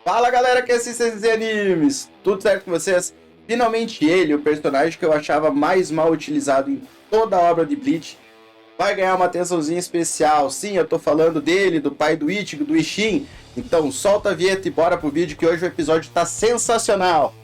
Fala galera que assiste esses animes, tudo certo com vocês? Finalmente ele, o personagem que eu achava mais mal utilizado em toda a obra de Bleach, vai ganhar uma atençãozinha especial. Sim, eu tô falando dele, do pai do Ichigo, do Ishin. Então solta a vinheta e bora pro vídeo que hoje o episódio tá sensacional.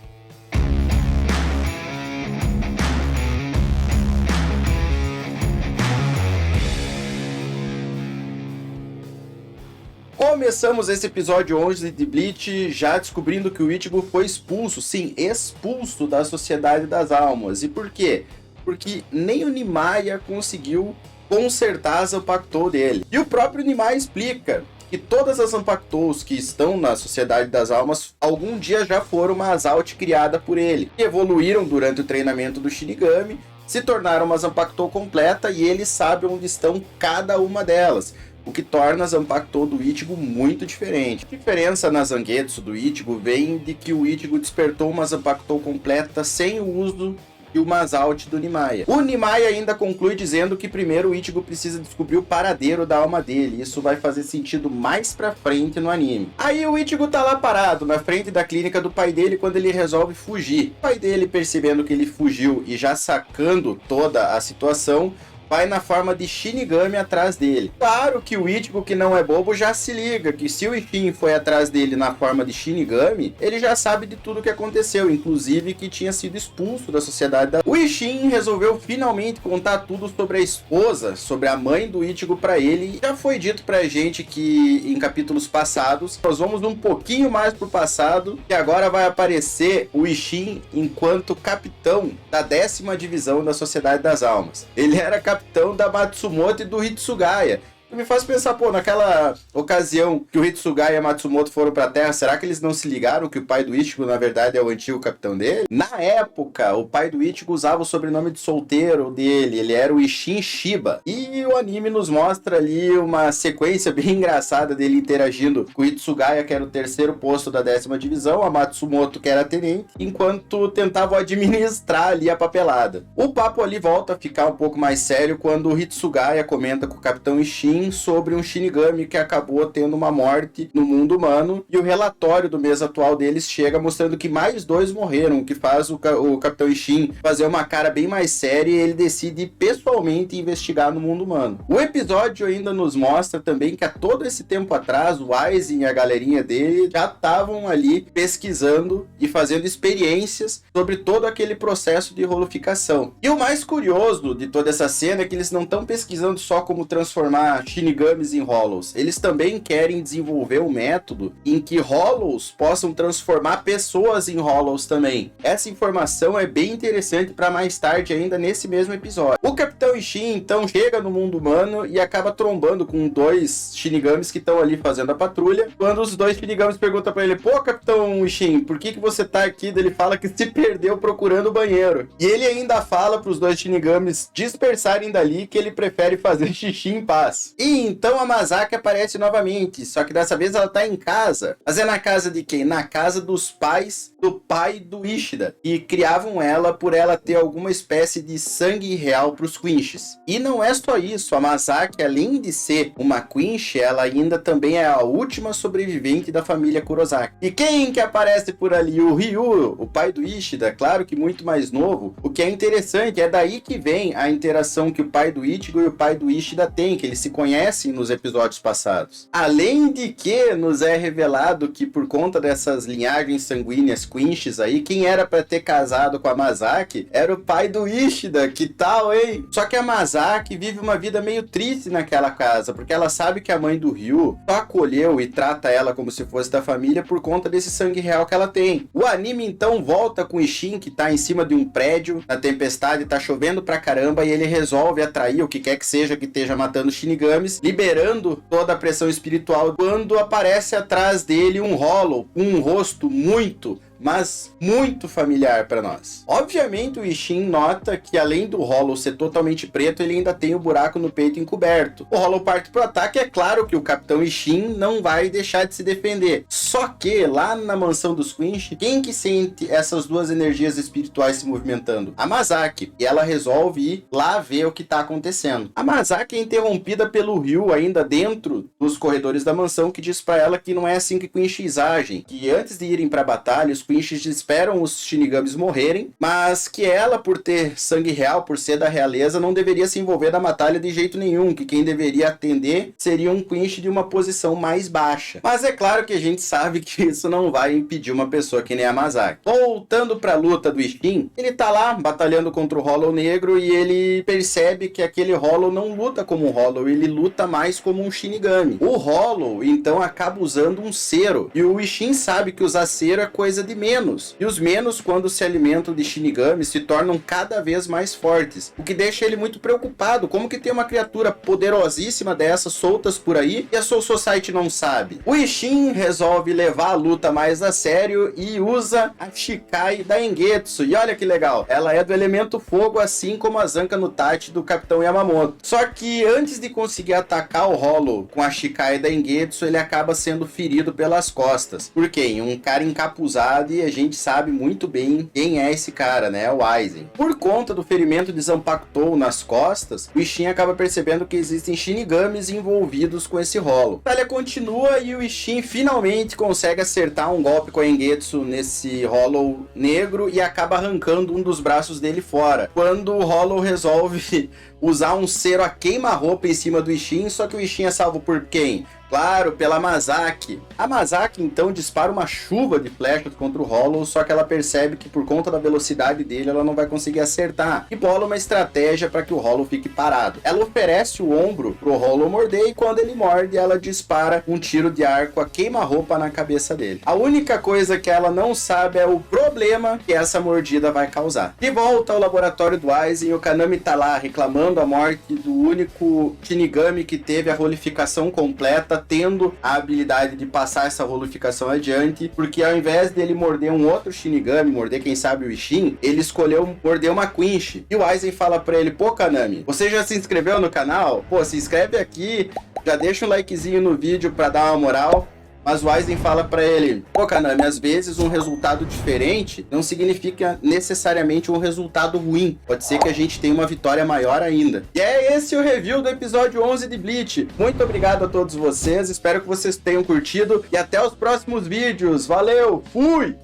Começamos esse episódio 11 de Bleach já descobrindo que o Ichigo foi expulso, sim, expulso da Sociedade das Almas. E por quê? Porque nem o Nimaiya conseguiu consertar a Zanpakutou dele. E o próprio Nimaiya explica que todas as Zanpakutous que estão na Sociedade das Almas algum dia já foram uma Azalt criada por ele. E evoluíram durante o treinamento do Shinigami, se tornaram uma Zanpakutou completa e ele sabe onde estão cada uma delas. O que torna a Zanpakutou do Ichigo muito diferente. A diferença na Zangetsu do Ichigo vem de que o Ichigo despertou uma Zanpakutou completa sem o uso de uma Azalt do Nimaiya. O Nimaiya ainda conclui dizendo que primeiro o Ichigo precisa descobrir o paradeiro da alma dele. Isso vai fazer sentido mais pra frente no anime. Aí o Ichigo tá lá parado, na frente da clínica do pai dele, quando ele resolve fugir. O pai dele, percebendo que ele fugiu e já sacando toda a situação, vai na forma de Shinigami atrás dele. Claro que o Ichigo, que não é bobo, já se liga que se o Ishin foi atrás dele na forma de Shinigami, ele já sabe de tudo o que aconteceu, inclusive que tinha sido expulso da sociedade da... O Ishin resolveu finalmente contar tudo sobre a esposa, sobre a mãe do Ichigo pra ele. Já foi dito pra gente que em capítulos passados, nós vamos um pouquinho mais pro passado, que agora vai aparecer o Ishin enquanto capitão da 10ª divisão da Sociedade das Almas. Ele era capitão da Matsumoto e do Hitsugaya. Me faz pensar, pô, naquela ocasião que o Hitsugaya e a Matsumoto foram pra Terra, será que eles não se ligaram que o pai do Ichigo, na verdade, é o antigo capitão dele? Na época, o pai do Ichigo usava o sobrenome de solteiro dele, ele era o Ishin Shiba. E o anime nos mostra ali uma sequência bem engraçada dele interagindo com o Hitsugaya, que era o terceiro posto da 10ª divisão, a Matsumoto, que era tenente, enquanto tentavam administrar ali a papelada. O papo ali volta a ficar um pouco mais sério quando o Hitsugaya comenta com o capitão Ishin sobre um Shinigami que acabou tendo uma morte no mundo humano, e o relatório do mês atual deles chega mostrando que mais 2 morreram, o que faz o Capitão Ishin fazer uma cara bem mais séria e ele decide pessoalmente investigar no mundo humano. O episódio ainda nos mostra também que há todo esse tempo atrás o Aizen e a galerinha dele já estavam ali pesquisando e fazendo experiências sobre todo aquele processo de rolificação. E o mais curioso de toda essa cena é que eles não estão pesquisando só como transformar Shinigamis em Hollows. Eles também querem desenvolver um método em que Hollows possam transformar pessoas em Hollows também. Essa informação é bem interessante para mais tarde ainda nesse mesmo episódio. O Capitão Ishin então chega no mundo humano e acaba trombando com 2 Shinigamis que estão ali fazendo a patrulha. Quando os 2 Shinigamis perguntam para ele: pô, Capitão Ishin, por que você tá aqui? Ele fala que se perdeu procurando o banheiro. E ele ainda fala para os 2 Shinigamis dispersarem dali, que ele prefere fazer xixi em paz. E então a Masaki aparece novamente, só que dessa vez ela tá em casa. Mas é na casa de quem? Na casa dos pais do pai do Ishida, e criavam ela por ela ter alguma espécie de sangue real pros Quinches. E não é só isso, a Masaki, além de ser uma Quinch, ela ainda também é a última sobrevivente da família Kurosaki. E quem que aparece por ali? O Ryu, o pai do Ishida, claro que muito mais novo. O que é interessante, é daí que vem a interação que o pai do Ichigo e o pai do Ishida têm, que eles se conhecem nos episódios passados. Além de que nos é revelado que por conta dessas linhagens sanguíneas Quinches aí, quem era pra ter casado com a Masaki era o pai do Ishida. Que tal, hein? Só que a Masaki vive uma vida meio triste naquela casa, porque ela sabe que a mãe do Ryu só acolheu e trata ela como se fosse da família por conta desse sangue real que ela tem. O anime então volta com o Ishin, que tá em cima de um prédio, na tempestade, tá chovendo pra caramba, e ele resolve atrair o que quer que seja que esteja matando Shinigamis, liberando toda a pressão espiritual, quando aparece atrás dele um Hollow, um rosto muito, mas muito familiar para nós. Obviamente o Ishin nota que além do Hollow ser totalmente preto, ele ainda tem o buraco no peito encoberto. O Hollow parte pro ataque, é claro que o Capitão Ishin não vai deixar de se defender. Só que lá na mansão dos Quinch, quem que sente essas duas energias espirituais se movimentando? A Masaki. E ela resolve ir lá ver o que tá acontecendo. A Masaki é interrompida pelo Ryu ainda dentro dos corredores da mansão, que diz pra ela que não é assim que Quinches agem, que antes de irem pra batalha, os Quinches esperam os Shinigamis morrerem, mas que ela, por ter sangue real, por ser da realeza, não deveria se envolver na batalha de jeito nenhum, que quem deveria atender seria um Quinch de uma posição mais baixa. Mas é claro que a gente sabe que isso não vai impedir uma pessoa que nem a Masaki. Voltando pra luta do Ishin, ele tá lá batalhando contra o Hollow negro e ele percebe que aquele Hollow não luta como um Hollow, ele luta mais como um Shinigami. O Hollow, então, acaba usando um cero, e o Ishin sabe que usar cero é coisa de menos, e os menos, quando se alimentam de Shinigami, se tornam cada vez mais fortes, o que deixa ele muito preocupado. Como que tem uma criatura poderosíssima dessas soltas por aí e a Soul Society não sabe? O Ishin resolve levar a luta mais a sério e usa a Shikai da Engetsu, e olha que legal, ela é do elemento fogo, assim como a Zanka no Tachi do Capitão Yamamoto. Só que antes de conseguir atacar o Hollow com a Shikai da Engetsu, ele acaba sendo ferido pelas costas. Por quem? Um cara encapuzado, e a gente sabe muito bem quem é esse cara, né? O Aizen. Por conta do ferimento de Zanpakuto nas costas, o Ishin acaba percebendo que existem Shinigamis envolvidos com esse Hollow. A batalha continua e o Ishin finalmente consegue acertar um golpe com a Engetsu nesse Hollow negro e acaba arrancando um dos braços dele fora. Quando o Hollow resolve usar um cero a queima-roupa em cima do Ishin, só que o Ishin é salvo por quem? Claro, pela Masaki. A Masaki então dispara uma chuva de flechas contra o Hollow, só que ela percebe que por conta da velocidade dele ela não vai conseguir acertar, e bola uma estratégia para que o Hollow fique parado. Ela oferece o ombro pro Hollow morder, e quando ele morde, ela dispara um tiro de arco a queima-roupa na cabeça dele. A única coisa que ela não sabe é o problema que essa mordida vai causar. De volta ao laboratório do Aizen, o Kanami tá lá reclamando a morte do único Shinigami que teve a rolificação completa, tendo a habilidade de passar essa rolificação adiante, porque ao invés dele morder um outro Shinigami, morder quem sabe o Ishin, ele escolheu morder uma Quinch. E o Aizen fala pra ele: pô, Kanami, você já se inscreveu no canal? Pô, se inscreve aqui, já deixa um likezinho no vídeo pra dar uma moral. Mas o Aizen fala pra ele: pô, Kanami, às vezes um resultado diferente não significa necessariamente um resultado ruim. Pode ser que a gente tenha uma vitória maior ainda. E é esse o review do episódio 11 de Bleach. Muito obrigado a todos vocês, espero que vocês tenham curtido e até os próximos vídeos. Valeu, fui!